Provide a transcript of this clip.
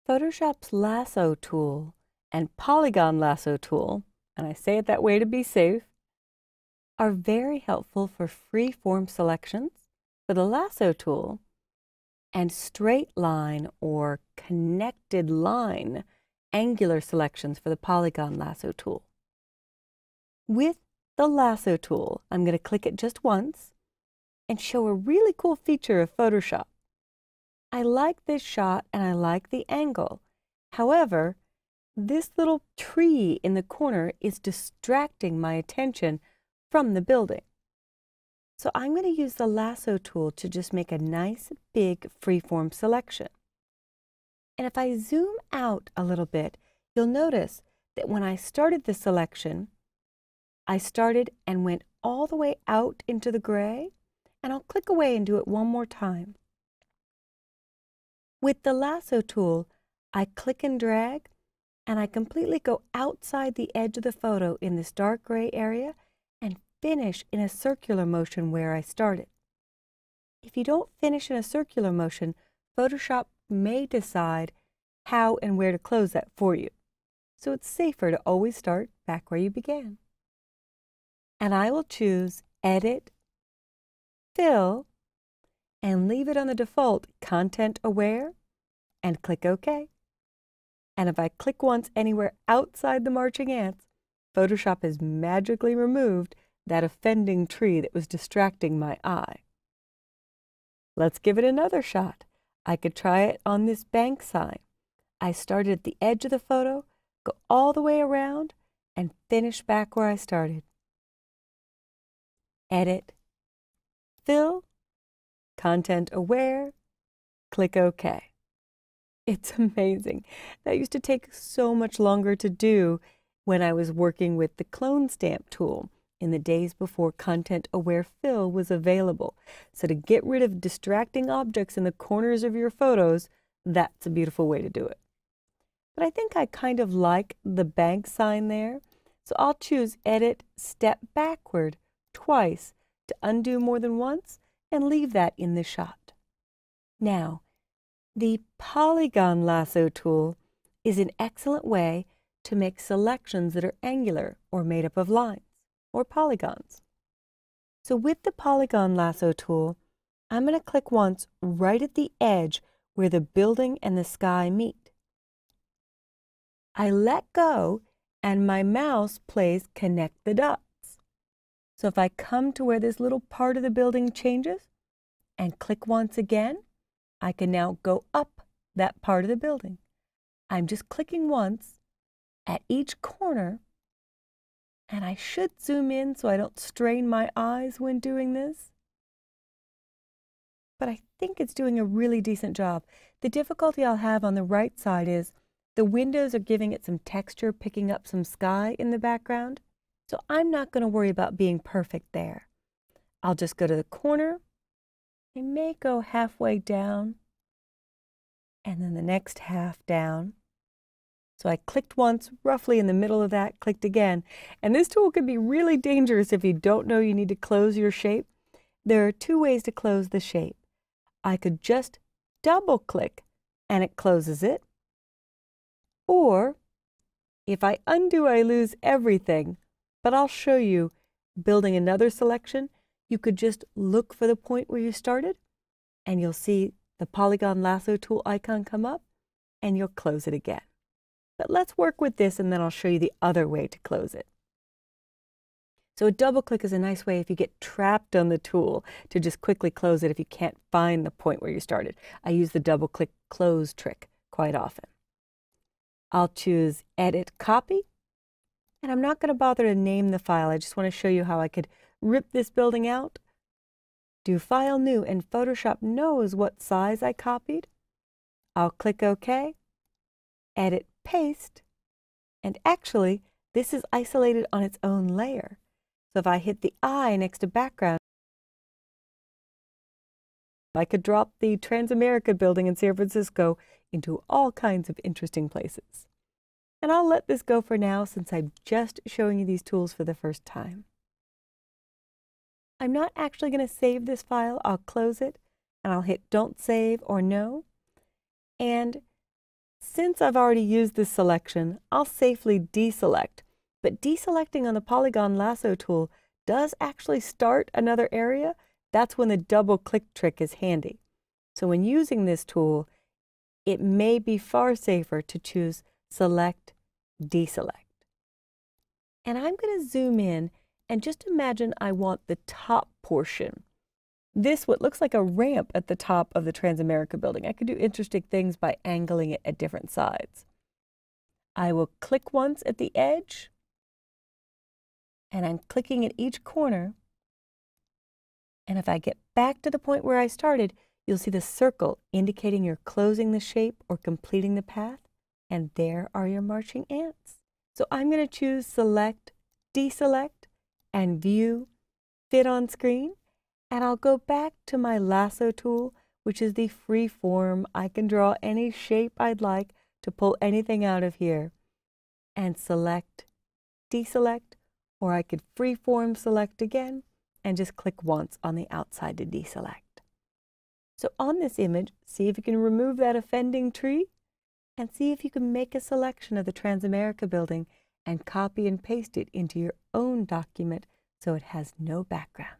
Photoshop's Lasso tool and Polygon Lasso tool, and I say it that way to be safe, are very helpful for free-form selections for the Lasso tool and straight line or connected line angular selections for the Polygon Lasso tool. With the Lasso tool, I'm going to click it just once and show a really cool feature of Photoshop. I like this shot and I like the angle. However, this little tree in the corner is distracting my attention from the building. So I'm going to use the Lasso tool to just make a nice big freeform selection. And if I zoom out a little bit, you'll notice that when I started the selection, I started and went all the way out into the gray, and I'll click away and do it one more time. With the Lasso tool, I click and drag, and I completely go outside the edge of the photo in this dark gray area and finish in a circular motion where I started. If you don't finish in a circular motion, Photoshop may decide how and where to close that for you. So it's safer to always start back where you began. And I will choose Edit, Fill, and leave it on the default Content Aware, and click OK. And if I click once anywhere outside the marching ants, Photoshop has magically removed that offending tree that was distracting my eye. Let's give it another shot. I could try it on this bank sign. I started at the edge of the photo, go all the way around, and finish back where I started. Edit, Fill, Content Aware, click OK. It's amazing. That used to take so much longer to do when I was working with the clone stamp tool in the days before Content Aware Fill was available. So to get rid of distracting objects in the corners of your photos, that's a beautiful way to do it. But I think I kind of like the bank sign there, so I'll choose Edit, Step Backward twice to undo more than once and leave that in the shot. Now, the Polygon Lasso tool is an excellent way to make selections that are angular or made up of lines or polygons. So with the Polygon Lasso tool, I'm going to click once right at the edge where the building and the sky meet. I let go and my mouse plays Connect the Dots. So if I come to where this little part of the building changes and click once again, I can now go up that part of the building. I'm just clicking once at each corner, and I should zoom in so I don't strain my eyes when doing this. But I think it's doing a really decent job. The difficulty I'll have on the right side is the windows are giving it some texture, picking up some sky in the background. So I'm not going to worry about being perfect there. I'll just go to the corner. I may go halfway down and then the next half down. So I clicked once, roughly in the middle of that, clicked again. And this tool can be really dangerous if you don't know you need to close your shape. There are two ways to close the shape. I could just double click and it closes it. Or if I undo, I lose everything. But I'll show you building another selection. You could just look for the point where you started and you'll see the Polygon Lasso tool icon come up and you'll close it again. But let's work with this and then I'll show you the other way to close it. So a double click is a nice way if you get trapped on the tool to just quickly close it if you can't find the point where you started. I use the double click close trick quite often. I'll choose Edit, Copy. And I'm not going to bother to name the file. I just want to show you how I could rip this building out, do File New, and Photoshop knows what size I copied. I'll click OK, Edit, Paste, and actually this is isolated on its own layer. So if I hit the I next to background, I could drop the Transamerica building in San Francisco into all kinds of interesting places. And I'll let this go for now since I'm just showing you these tools for the first time. I'm not actually going to save this file. I'll close it and I'll hit Don't Save or No. And Since I've already used this selection, I'll safely deselect. But deselecting on the Polygon Lasso tool does actually start another area. That's when the double click trick is handy. So when using this tool, it may be far safer to choose Select, Deselect. And I'm going to zoom in and just imagine I want the top portion. This, what looks like a ramp at the top of the Transamerica building. I could do interesting things by angling it at different sides. I will click once at the edge, and I'm clicking at each corner. And if I get back to the point where I started, you'll see the circle indicating you're closing the shape or completing the path, and there are your marching ants. So I'm going to choose Select, Deselect, and View, Fit on Screen, and I'll go back to my Lasso tool, which is the free form. I can draw any shape I'd like to pull anything out of here, and Select, Deselect, or I could freeform select again and just click once on the outside to deselect. So on this image, see if you can remove that offending tree and see if you can make a selection of the Transamerica building and copy and paste it into your own document so it has no background.